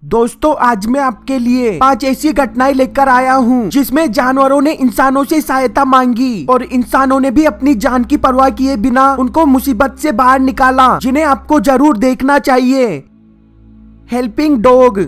दोस्तों आज मैं आपके लिए 5 ऐसी घटनाएं लेकर आया हूं जिसमें जानवरों ने इंसानों से सहायता मांगी और इंसानों ने भी अपनी जान की परवाह किए बिना उनको मुसीबत से बाहर निकाला, जिन्हें आपको जरूर देखना चाहिए। Helping dog.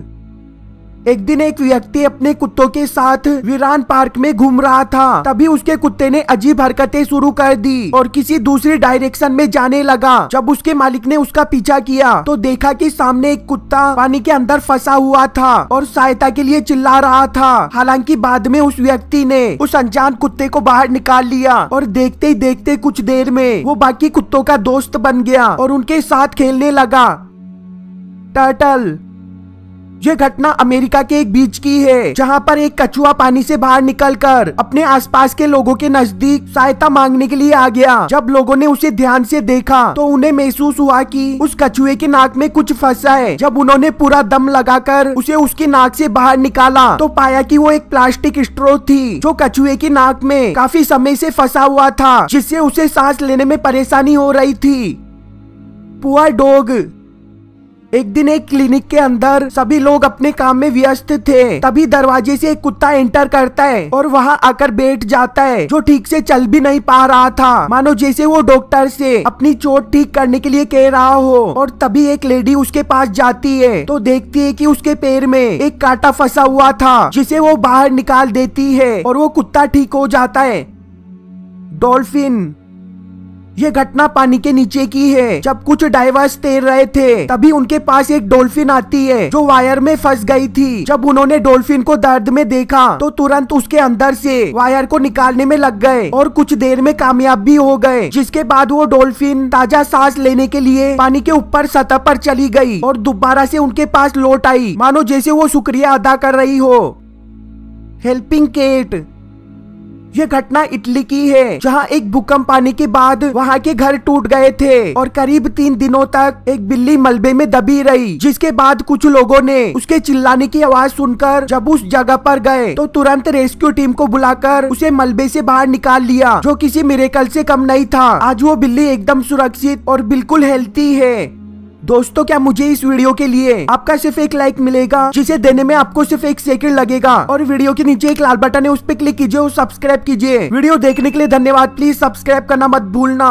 एक दिन एक व्यक्ति अपने कुत्तों के साथ वीरान पार्क में घूम रहा था। तभी उसके कुत्ते ने अजीब हरकतें शुरू कर दी और किसी दूसरी डायरेक्शन में जाने लगा। जब उसके मालिक ने उसका पीछा किया तो देखा कि सामने एक कुत्ता पानी के अंदर फंसा हुआ था और सहायता के लिए चिल्ला रहा था। हालांकि बाद में उस व्यक्ति ने उस अनजान कुत्ते को बाहर निकाल लिया और देखते ही देखते कुछ देर में वो बाकी कुत्तों का दोस्त बन गया और उनके साथ खेलने लगा। टर्टल। ये घटना अमेरिका के एक बीच की है जहां पर एक कछुआ पानी से बाहर निकलकर अपने आसपास के लोगों के नजदीक सहायता मांगने के लिए आ गया। जब लोगों ने उसे ध्यान से देखा तो उन्हें महसूस हुआ कि उस कछुए की नाक में कुछ फंसा है। जब उन्होंने पूरा दम लगाकर उसे उसकी नाक से बाहर निकाला तो पाया कि वो एक प्लास्टिक स्ट्रॉ थी जो कछुए की नाक में काफी समय से फंसा हुआ था, जिससे उसे सांस लेने में परेशानी हो रही थी। Poor dog. एक दिन एक क्लिनिक के अंदर सभी लोग अपने काम में व्यस्त थे। तभी दरवाजे से एक कुत्ता एंटर करता है और वहां आकर बैठ जाता है, जो ठीक से चल भी नहीं पा रहा था, मानो जैसे वो डॉक्टर से अपनी चोट ठीक करने के लिए कह रहा हो। और तभी एक लेडी उसके पास जाती है तो देखती है कि उसके पैर में एक कांटा फंसा हुआ था, जिसे वो बाहर निकाल देती है और वो कुत्ता ठीक हो जाता है। डॉल्फिन। ये घटना पानी के नीचे की है। जब कुछ डाइवर्स तैर रहे थे तभी उनके पास एक डॉल्फिन आती है जो वायर में फंस गई थी। जब उन्होंने डॉल्फिन को दर्द में देखा तो तुरंत उसके अंदर से वायर को निकालने में लग गए और कुछ देर में कामयाब भी हो गए, जिसके बाद वो डॉल्फिन ताजा सांस लेने के लिए पानी के ऊपर सतह पर चली गई और दोबारा से उनके पास लौट आई, मानो जैसे वो शुक्रिया अदा कर रही हो। Helping cat. ये घटना इटली की है जहां एक भूकंप आने के बाद वहां के घर टूट गए थे और करीब 3 दिनों तक एक बिल्ली मलबे में दबी रही। जिसके बाद कुछ लोगों ने उसके चिल्लाने की आवाज सुनकर जब उस जगह पर गए तो तुरंत रेस्क्यू टीम को बुलाकर उसे मलबे से बाहर निकाल लिया, जो किसी मिरेकल से कम नहीं था। आज वो बिल्ली एकदम सुरक्षित और बिल्कुल हेल्थी है। दोस्तों क्या मुझे इस वीडियो के लिए आपका सिर्फ एक लाइक मिलेगा, जिसे देने में आपको सिर्फ 1 सेकंड लगेगा, और वीडियो के नीचे एक लाल बटन है उस पर क्लिक कीजिए और सब्सक्राइब कीजिए। वीडियो देखने के लिए धन्यवाद। प्लीज सब्सक्राइब करना मत भूलना।